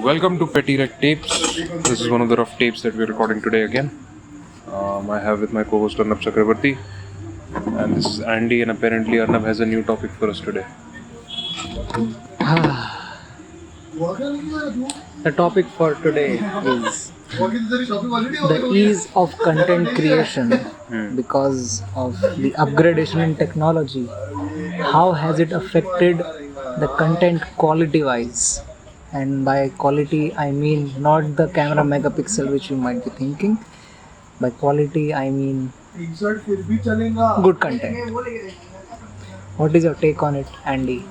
Welcome to Petty Rec Tapes. This is one of the rough tapes that we're recording today again. I have with my co-host Arnab Chakrabarti, and this is Andy, and apparently Arnab has a new topic for us today. The topic for today is the ease of content creation because of the upgradation in technology. How has it affected the content quality wise? And by quality I mean not the camera megapixel which you might be thinking. By quality I mean good content. What is your take on it, Andy?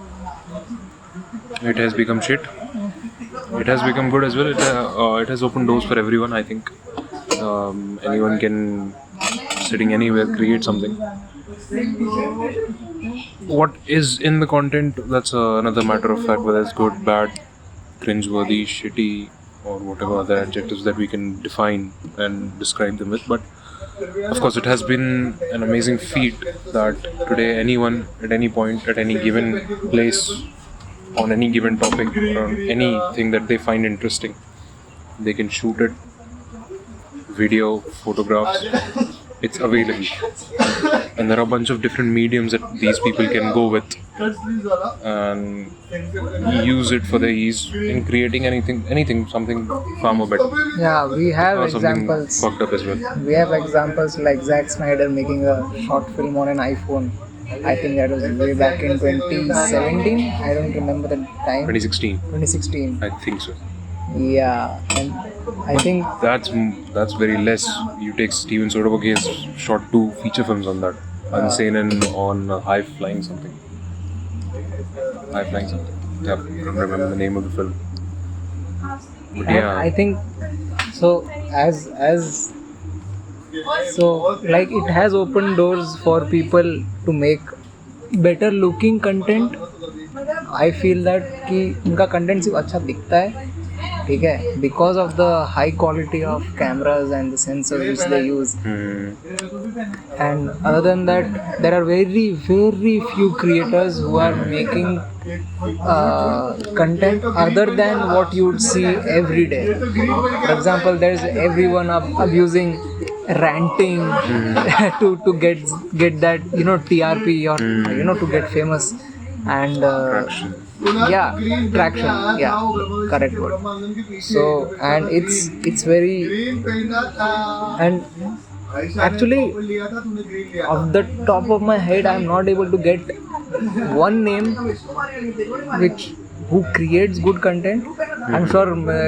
It has become shit. It has become good as well. It has opened doors for everyone, I think. Anyone can, sitting anywhere, create something. What is in the content, that's another matter of fact, whether it's good, bad, cringeworthy, shitty, or whatever other adjectives that we can define and describe them with. But of course, it has been an amazing feat that today anyone at any point, at any given place, on any given topic, or on anything that they find interesting, they can shoot it, video, photographs, it's available. And there are a bunch of different mediums that these people can go with and use it for their ease in creating anything, something far more better. Yeah, we have Or something examples. fucked up as well. We have examples like Zack Snyder making a short film on an iPhone. I think that was way back in 2017. I don't remember the time. 2016, I think so. Yeah, and I think That's very less. You take Steven Soderbergh, he has shot 2 feature films on that. Unsane and on High Flying something. Yeah, I don't remember the name of the film. But yeah, I think so. Like it has opened doors for people to make better looking content. I feel that कि उनका content सिर्फ अच्छा दिखता है, ठीक है, because of the high quality of cameras and the sensors which they use. And other than that, there are very few creators who are making content other than what you would see every day. For example, there's everyone abusing ranting to get that TRP or to get famous and traction, correct word. So, and it's very, and actually off the top of my head I'm not able to get one name who creates good content. I'm sure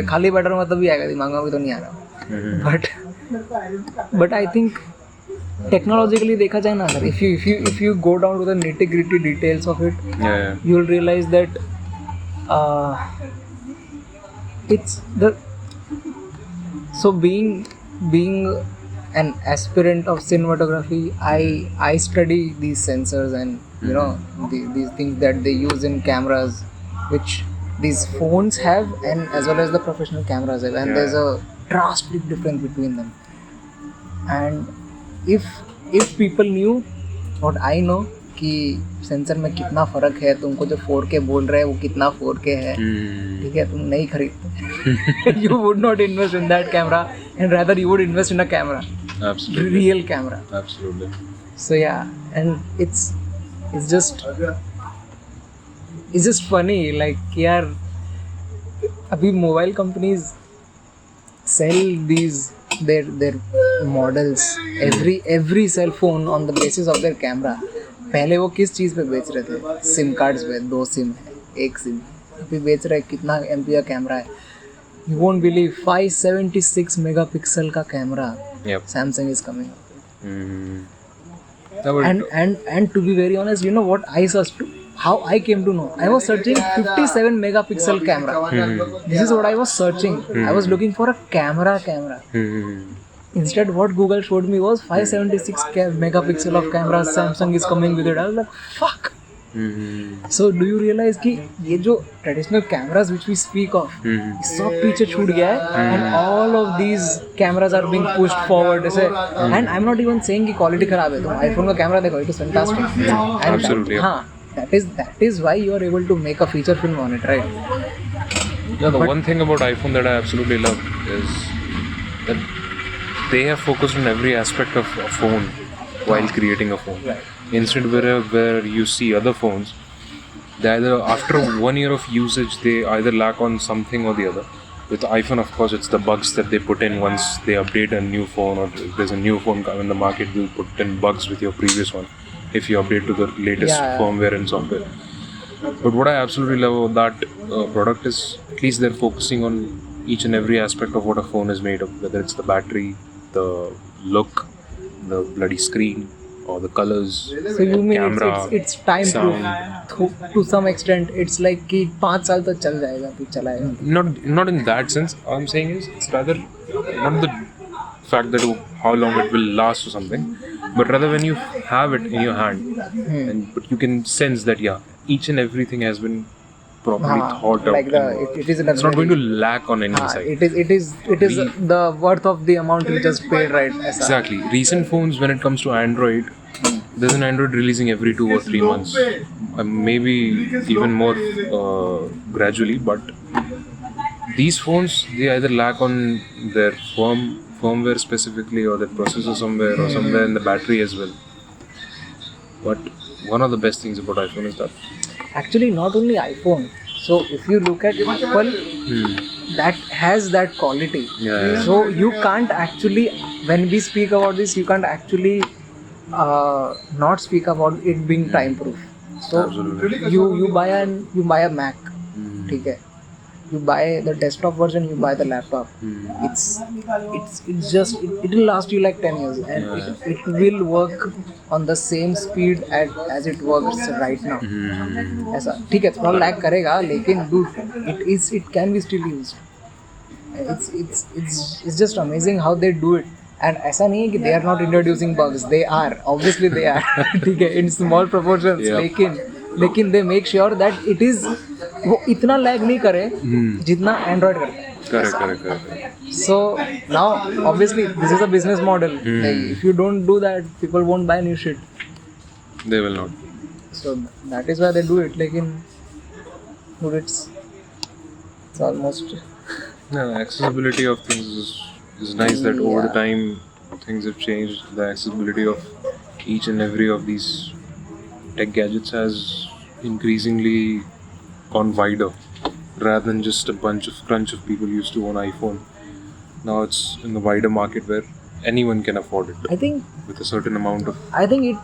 खाली बैठा रहूँगा तभी आएगा, दिमाग में तो नहीं आ रहा. But I think technologically देखा जाए ना, अगर if you go down to the nitty gritty details of it, you'll realize that it's the so being an aspirant of cinematography, I study these sensors and these things that they use in cameras, which these phones have, and as well as the professional cameras have, and there's a drastic difference between them. And if people knew what I know कि sensor में कितना फ़र्क है, तुमको जो 4K बोल रहे हैं वो कितना 4K है, ठीक है, तुम नहीं खरीदते. You would not invest in that camera, and rather you would invest in a camera. absolutely, Real camera. absolutely. So yeah, and it's just funny, like यार अभी mobile companies sell these their models, every cell phone on the basis of their camera. पहले वो किस चीज़ पे बेच रहे थे? SIM cards पे. 2 सिम है, 1 सिम है. अभी बेच रहे कितना MP का कैमरा है? You won't believe 576 megapixel का camera. Samsung is coming up. And to be very honest, you know what I searched? How I came to know? I was searching 57 megapixel camera. This is what I was searching. I was looking for a camera. Instead, what Google showed me was 576 megapixel of camera. Samsung is coming with it. I was like, fuck. So do you realize कि ये जो traditional cameras which we speak of, सब पीछे छूट गया है, and all of these cameras are being pushed forward. ऐसे, and I'm not even saying कि quality खराब है. तुम iPhone का कैमरा देखो, it is fantastic. Absolutely. हाँ, that is why you are able to make a feature film on it, right? Yeah, the But- one thing about iPhone that I absolutely love is that they have focused on every aspect of a phone while creating a phone. Right. Instead, where you see other phones, they either after 1 year of usage they either lack on something or the other. With iPhone, of course, it's the bugs that they put in once they update a new phone, or if there's a new phone in the market, they'll put in bugs with your previous one if you update to the latest Yeah. firmware and software. But what I absolutely love about that product is at least they're focusing on each and every aspect of what a phone is made of, whether it's the battery, the look, the bloody screen, or the colors, So you mean camera, it's time sound. proof to some extent. It's like कि 5 साल तक चल जाएगा फिर चलाएगा. Not in that sense. All I'm saying is it's rather not the fact that how long it will last or something, but rather when you have it in your hand, and but you can sense that each and everything has been properly thought out. Like it is it's not going to lack on any side. it is the worth of the amount you just paid, right? ऐसा. Exactly. Recent phones, when it comes to Android, there's an Android releasing every 2 or 3 months, maybe even more gradually. But these phones, they either lack on their firmware specifically, or their processor somewhere, or somewhere in the battery as well. But one of the best things about iPhone is that Actually, not only iPhone. So if you look at Apple, that has that quality. Yeah. So you can't actually, when we speak about this, you can't actually not speak about it being time proof. So Absolutely. you buy a Mac, ठीक है? You buy the desktop version, you buy the laptop. It's just it will last you like 10 years, and it will work on the same speed as it works right now. ऐसा ठीक है, थोड़ा lag करेगा, लेकिन dude, it can be still used. It's just amazing how they do it. And ऐसा नहीं है कि they are not introducing bugs. They are, obviously they are. ठीक है, in small proportions. लेकिन they make sure that it is वो इतना lag नहीं करे जितना एंड्रॉइड करता है. Correct. So now obviously this is a business model. Like, if you don't do that, people won't buy new shit. They will not. So that is why they do it. Like in dude, it's almost No, accessibility of things is nice. That over the time things have changed. The accessibility of each and every of these tech gadgets has increasingly gone wider, rather than just a crunch of people used to own iPhone. Now it's in the wider market where anyone can afford it I think with a certain amount of funding.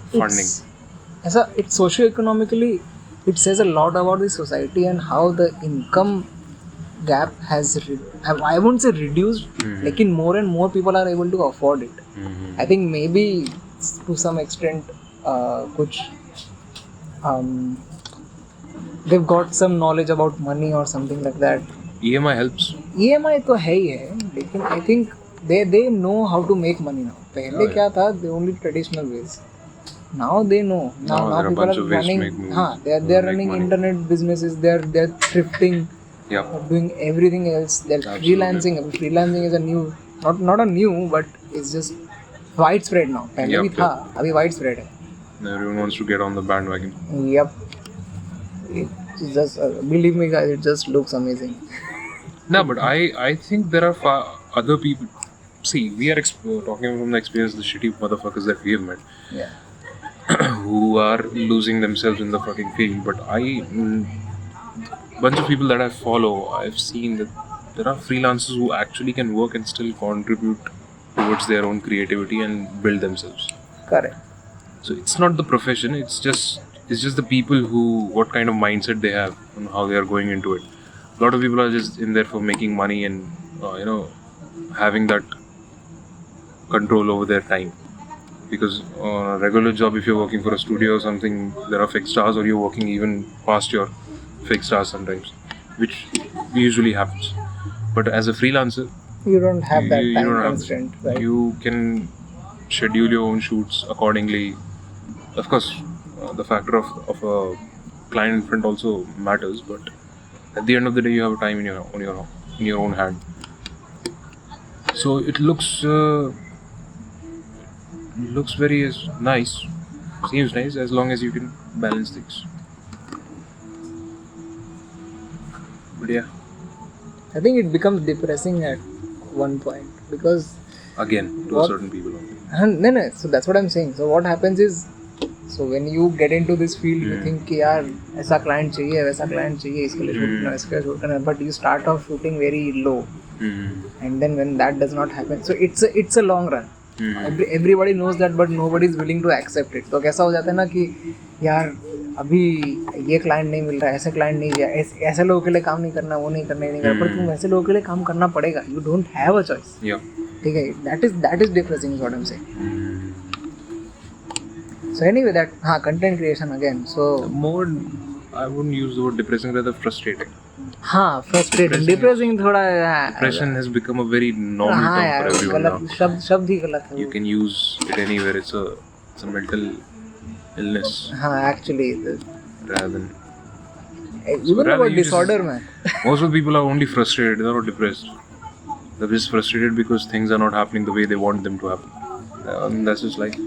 It's socio-economically, it says a lot about the society and how the income gap has I won't say reduced, लेकिन more and more people are able to afford it. I think maybe to some extent कुछ they've got some knowledge about money or something like that. EMI helps. EMI तो है ही है, लेकिन I think they know how to make money now. पहले क्या था, the only traditional ways. Now they know. Now there are a people bunch are of ways to running. make They are running money. internet businesses. They're thrifting. Yep. They're doing everything else. They're freelancing. Freelancing is a new, not a new, but it's just widespread now. पहले भी था, अभी widespread है. Everyone wants to get on the bandwagon. Yep. It's just believe me, guys. It just looks amazing. No, but I think there are other people. See, we are talking from the experience, the shitty motherfuckers that we have met, Yeah. who are losing themselves in the fucking field. But bunch of people that I follow, I've seen that there are freelancers who actually can work and still contribute towards their own creativity and build themselves. Correct. So it's not the profession, it's just the people who, what kind of mindset they have and how they are going into it. A lot of people are just in there for making money and having that control over their time. Because on a regular job, if you're working for a studio or something, there are fixed hours, or you're working even past your fixed hours sometimes, which usually happens. But as a freelancer, You don't have that you time don't have- constraint, right? you can schedule your own shoots accordingly. Of course, the factor of a client in front also matters, but at the end of the day, you have time in your own hand. So it looks very nice. Seems nice as long as you can balance things. But yeah. I think it becomes depressing at one point because Again, to What? certain people only. no, so that's what I'm saying. So what happens is, so when you get into this field, you think कि यार ऐसा client चाहिए, वैसा client चाहिए, इसके लिए shoot करना, इसके लिए shoot करना, but you start off shooting very low, and then when that does not happen, so it's a long run. Everybody knows that, but nobody is willing to accept it. तो कैसा हो जाता है ना कि यार अभी ये क्लाइंट नहीं मिल रहा है, ऐसे क्लाइंट नहीं दिया, ऐसे लोगों के लिए काम नहीं करना, वो नहीं करना, ये नहीं करना, पर तुम ऐसे लोगों के लिए काम करना पड़ेगा. You don't have a choice. Yeah. ठीक है, that is depressing is what I'm saying. So anyway, that content creation again. So More, I wouldn't use the word depressing, rather frustrating. frustrating. Depressing थोड़ा Depression has become a very normal term for everyone now. गलत शब्द ही गलत है. You can use it anywhere. It's a mental illness Actually rather than. even rather about you just- disorder man. Most of the people are only frustrated. They're not depressed. They're just frustrated because things are not happening the way they want them to happen. That's just life.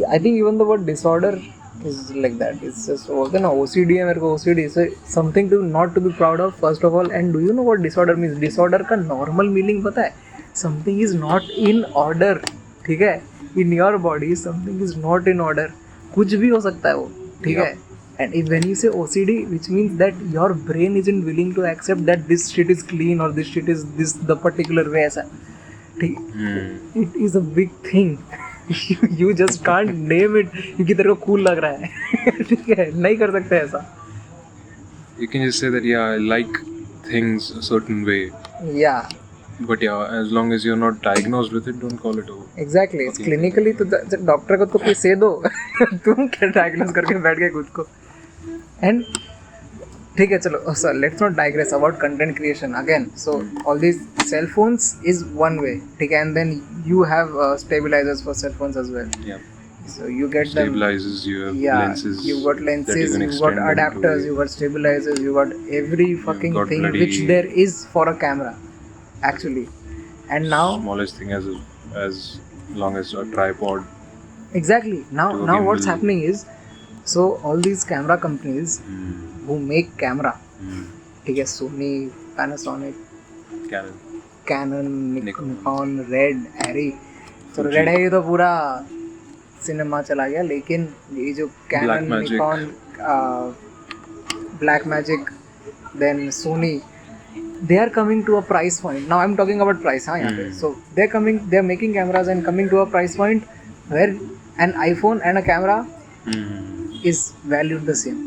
I think even the word disorder is like that. It's just बोलते हैं ना OCD है मेरे को OCD. So something to not to be proud of first of all. And do you know what disorder means? Disorder का normal meaning पता है? Something is not in order. ठीक है? In your body something is not in order. कुछ भी हो सकता है वो. ठीक है? And when you say OCD, which means that your brain isn't willing to accept that this shit is clean or this shit is this the particular way ऐसा. ठीक. It is a big thing. You just can't name it क्योंकि तेरे को cool लग रहा है. ठीक है, नहीं कर सकते ऐसा. You can just say that, yeah, I like things a certain way. Yeah, But yeah, as long as you're not diagnosed with it, don't call it over. exactly. It's clinically तो डॉक्टर को तो कोई से दो. तुम क्या diagnose करके बैठ गए खुद को. And ठीक है चलो, so let's not digress about content creation again. So all these cell phones is one way, ठीक है, and then you have stabilizers for cell phones as well. Yeah. So you get them. Stabilizers, you have Yeah, lenses. you got that lenses, you can you got extend them adapters, to- you got stabilizers, you got every fucking got thing bloody- which there is for a camera, actually. And now, smallest thing as long as a tripod. exactly. Now to a what's gimbal. happening is, so all these camera companies who make camera, ठीक है, Sony, Panasonic, Canon, Nikon, Red, Arri. तो Fuji. Red है तो पूरा cinema चला गया, लेकिन ये जो Canon, Blackmagic. Nikon, Blackmagic, then Sony, they are coming to a price point. Now I'm talking about price, हाँ यहाँ पे. So they're making cameras and coming to a price point where an iPhone and a camera is valued the same.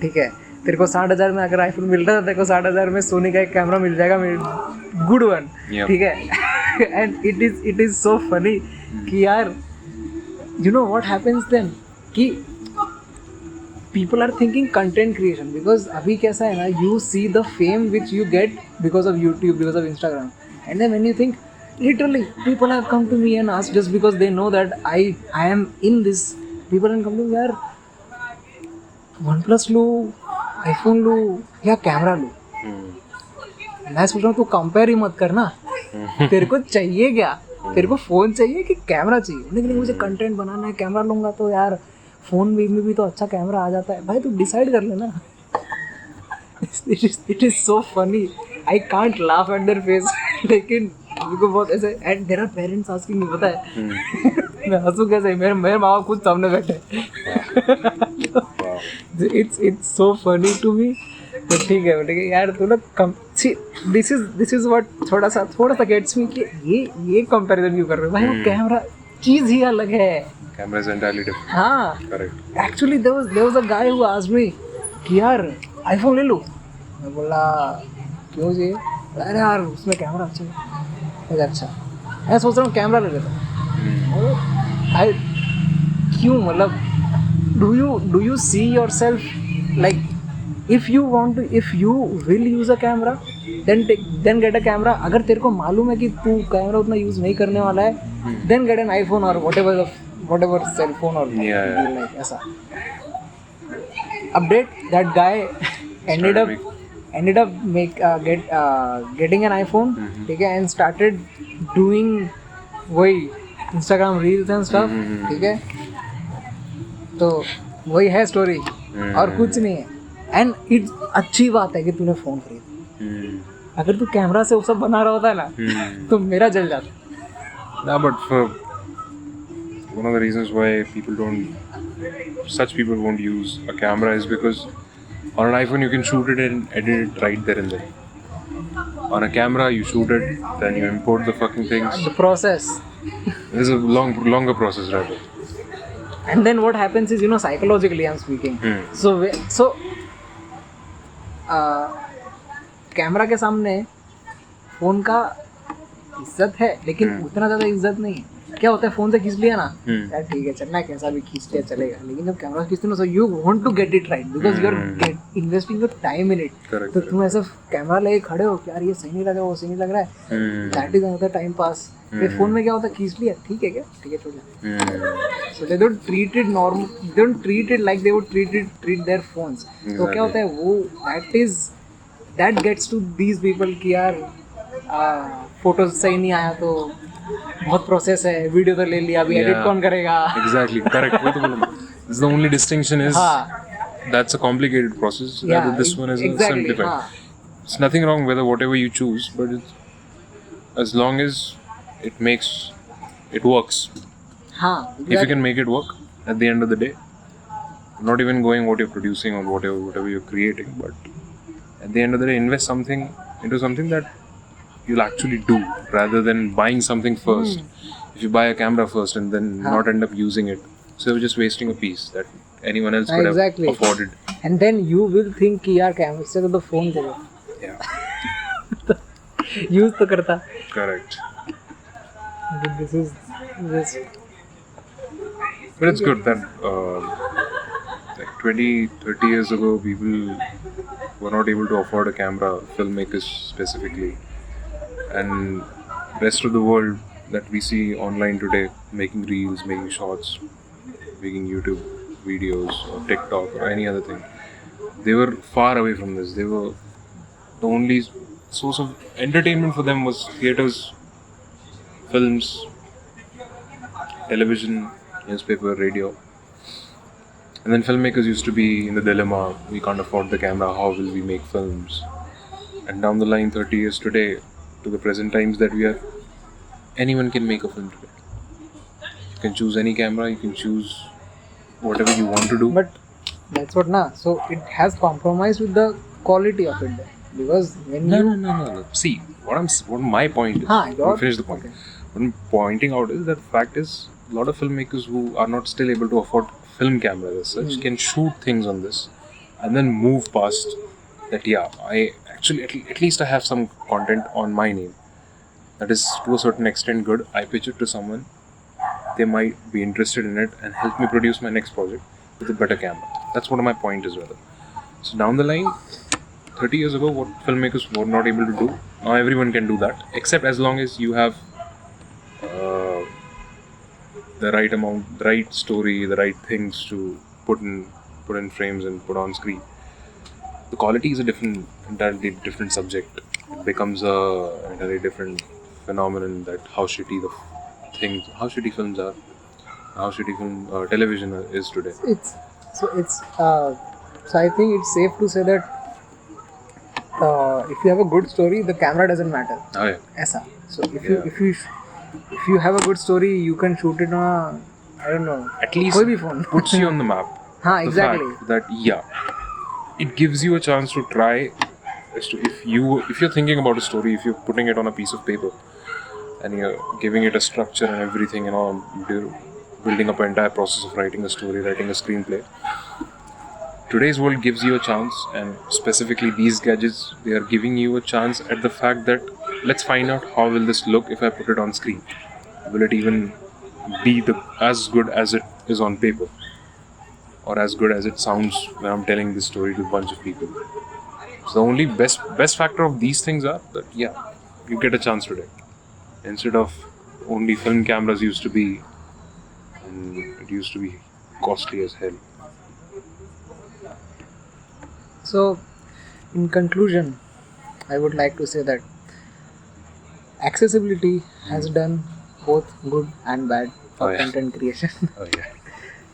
ठीक है, तेरे को 60,000 में अगर iPhone मिल रहा था, तेरे को 60,000 में सोनी का एक कैमरा मिल जाएगा, गुड वन. Yep. ठीक है. And it is so funny कि यार you know what happens then कि people are thinking content creation because अभी कैसा है ना, you see the fame which you get because of YouTube, because of Instagram, and then when you think literally people have come to me and asked just because they know that I am in this, people have come to me यार OnePlus लूँ, iPhone लूँ या camera लूँ. मैं सोच रहा हूँ तू कंपेयर ही मत करना. तेरे को चाहिए क्या, तेरे को फ़ोन चाहिए कि कैमरा चाहिए. लेकिन मुझे कंटेंट बनाना है, कैमरा लूँगा तो यार फ़ोन में भी तो अच्छा कैमरा आ जाता है. भाई तू डिसाइड कर लेना. It is so funny. I can't laugh at their face. लेकिन उनको बहुत ऐसे, and there are parents asking me, पता है मैं हंसूँ कैसे, मेरे माँ बाप खुद सामने बैठे. It's so funny to me. तो ठीक है यार, तू ना कम दिस इज व्हाट थोड़ा सा गेट्स मी कि ये कंपैरिजन क्यों कर रहे हो भाई. वो कैमरा चीज़ ही अलग है. Camera is entirely different. हाँ, Correct. Actually there was a guy who asked me कि यार आईफोन ले लूँ. मैं बोला क्यों जी. अरे यार उसमें कैमरा अच्छा है. अच्छा, मैं सोच रहा हूँ कैमरा ले लेता हूँ. आई क्यों, मतलब do you see your self like if you will use a camera, then get a camera. अगर तेरे को मालूम है कि तू कैमरा उतना यूज नहीं करने वाला है, then get an iPhone or whatever cell phone or Yeah. like ऐसा. Update, that guy ended up getting an iPhone, ठीक है, and started doing वही Instagram reels and stuff, ठीक है. तो वही है स्टोरी और कुछ नहीं है. एंड इट्स अच्छी बात है कि तूने फ़ोन खरीदा. अगर तू कैमरा से वो सब बना रहा होता है ना तो मेरा जल जाता. Yeah, but for one of the reasons why such people won't use a camera is because on an iPhone you can shoot it and edit it right there and then. On a camera you shoot it, then you import the fucking things. The process. This is a longer process, rather. And then what happens is, psychologically I'm speaking. So camera के सामने phone का इज्जत है, लेकिन उतना ज़्यादा इज्जत नहीं है. क्या होता है, फ़ोन से खींच लिया ना यार ठीक है, चलना है कैसा भी खींच लिया चलेगा. लेकिन जब कैमरा से खींचते हो ना, so you want to get it right because you are investing your time in it. तो तुम ऐसे कैमरा लेके खड़े हो कि यार ये सही नहीं लग रहा, वो सही नहीं लग रहा है, that is another time pass. फिर फ़ोन में क्या होता है, खींच लिया ठीक है, क्या ठीक है, छोड़ दिया. So they don't treat it normal, they don't treat it like they would treat their phones. तो क्या होता है, वो that gets to these people कि यार फोटो सही नहीं आया तो बहुत प्रोसेस है, वीडियो तो ले लिया, अभी एडिट कौन करेगा. Exactly, correct. वो तो बोला. This is the only distinction is that's a complicated process. Yeah, this one is exactly, simplified. It's nothing wrong whether whatever you choose, but as long as it works. If you can make it work at the end of the day, not even going what you're producing or whatever you're creating, but at the end of the day, invest into something that you'll actually do rather than buying something first. If you buy a camera first and then not end up using it, so you're just wasting a piece that anyone else could have afforded. And then you will think कि यार camera से तो phone दे दो. Yeah. Use तो करता. Correct. This is this. But it's good that like 20-30 years ago people were not able to afford a camera, filmmakers specifically, and rest of the world that we see online today, making reels, making shorts, making YouTube videos or TikTok or any other thing, they were far away from this. They were the only source of entertainment for them was theaters, films, television, newspaper, radio. And then filmmakers used to be in the dilemma, we can't afford the camera, how will we make films? And down the line, 30 years today, to the present times that we are, anyone can make a film today. You can choose any camera, you can choose whatever you want to do. But that's what so it has compromised with the quality of it then. Because when No. See, what my point is, let me finish the point. Okay. What I'm pointing out is that fact is, a lot of filmmakers who are not still able to afford film cameras as such can shoot things on this and then move past that. I actually at least I have some content on my name that is to a certain extent good. I pitch it to someone, they might be interested in it and help me produce my next project with a better camera. That's what my point is rather. So down the line, 30 years ago, what filmmakers were not able to do, now everyone can do that, except as long as you have the right amount, the right story, the right things to put in frames and put on screen. The quality is entirely different subject. It becomes a entirely different phenomenon that how shitty films are, how shitty television is today. So I think it's safe to say that if you have a good story, the camera doesn't matter. Oh yeah. ऐसा. So if you have a good story, you can shoot it on I don't know, at least कोई भी phone. puts you on the map. Exactly. The fact that it gives you a chance to try. As to if you're thinking about a story, if you're putting it on a piece of paper and you're giving it a structure and everything, building up an entire process of writing a story, writing a screenplay. Today's world gives you a chance, and specifically these gadgets, they are giving you a chance at the fact that let's find out how will this look if I put it on screen. Will it even be as good as it is on paper, or as good as it sounds when I'm telling this story to a bunch of people? So the only best factor of these things are that you get a chance today, instead of only film cameras used to be, and it used to be costly as hell. So, in conclusion, I would like to say that accessibility has done both good and bad for content creation. Oh yeah.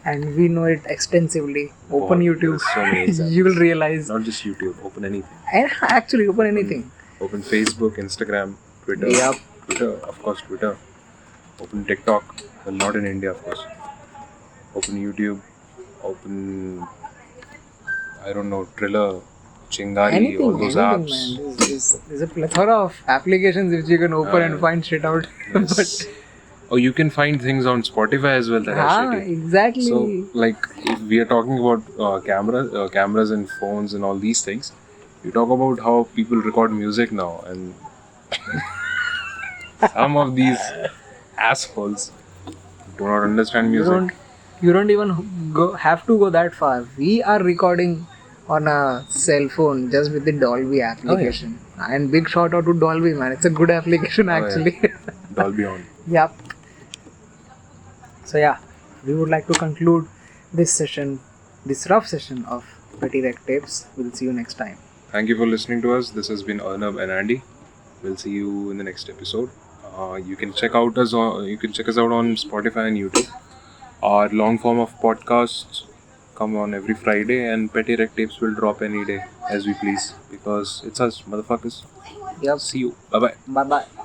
and we know it extensively. Open Wow, YouTube, there's so many examples. you will realize. Not just YouTube, open anything. And actually, open anything. Open Facebook, Instagram, Twitter. Yup. Twitter, of course, Twitter. Open TikTok. Well, not in India, of course. Open YouTube. Open, I don't know, Triller, Chingari, Anything, all those anything, apps. man. There's a plethora of applications which you can open and find shit out. Yes. Oh, you can find things on Spotify as well that are shitty. Exactly. So, like, if we are talking about cameras and phones and all these things, you talk about how people record music now, and some of these assholes do not understand music. You don't even have to go that far. We are recording on a cell phone just with the Dolby application. And big shout out to Dolby, man. It's a good application actually. Dolby on. Yep. So yeah, we would like to conclude this session, this rough session of Petty Rec Tapes. We'll see you next time. Thank you for listening to us. This has been Arnab and Andy. We'll see you in the next episode. You can check us out on Spotify and YouTube. Our long form of podcasts come on every Friday, and Petty Rec Tapes will drop any day as we please, because it's us, motherfuckers. Yep. See you. Bye bye. Bye bye.